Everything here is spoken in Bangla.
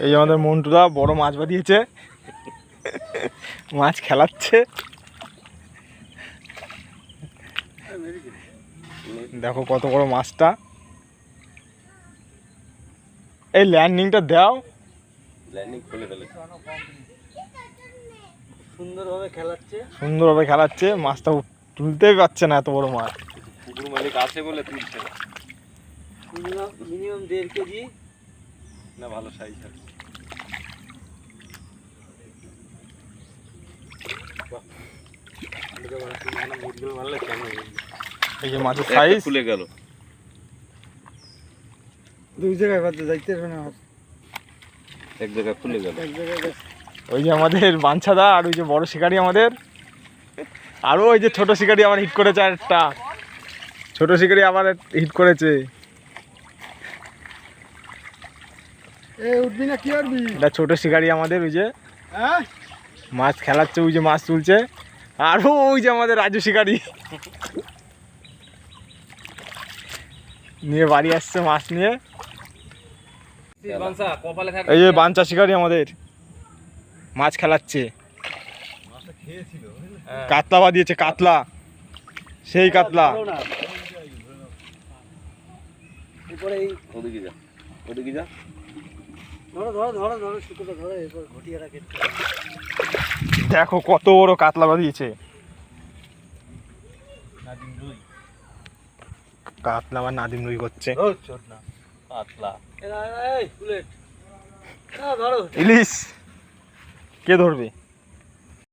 এই আমাদের মন্টুদা বড় মাছ বাঁধিয়েছে, মাছ খেলাচ্ছে। দেখো কত বড় মাছটা। এই ল্যান্ডিংটা দাও, ল্যান্ডিং খুলে ফেলে সুন্দরভাবে খেলাচ্ছে। মাছটা তুলতেই পারছে না, এত বড় মাছ। পুকুর মালিক আছে বলে তুলছে না। মিনিমাম 1.5 কেজি না, ভালো সাইজ আছে। এই যে মাছের সাইজ খুলে গেল। দুই জায়গায় বাদ যাইতে হবে না, এক জায়গায় খুলে গেল। এক জায়গায়। ওই যে আমাদের বাঞ্ছাদা, আর ওই যে বড় শিকারি আমাদের, আরও ওই যে ছোট শিকারি আবার হিট করেছে। আরেকটা ছোট শিকারি আবার হিট করেছে। উঠবি না কি করবি? এটা ছোট শিকারি আমাদের, ওই যে হ্যাঁ মাছ খেলাচ্ছে, ওই যে মাছ তুলছে। আরও ওই যে আমাদের রাজু শিকারি নিয়ে বাড়ি আসছে মাছ নিয়ে। এই যে বাঞ্চা শিকারি আমাদের মাছ খেলাচ্ছে, কাতলা বাঁধিয়েছে, কাতলা, সেই কাতলা। ওদিকে যা, ওদিকে যা। দেখো কত বড় কাতলা বাঁধিয়েছে। কাতলা আবার নাদিম রুই করছে। ইলিশ কে ধরবে?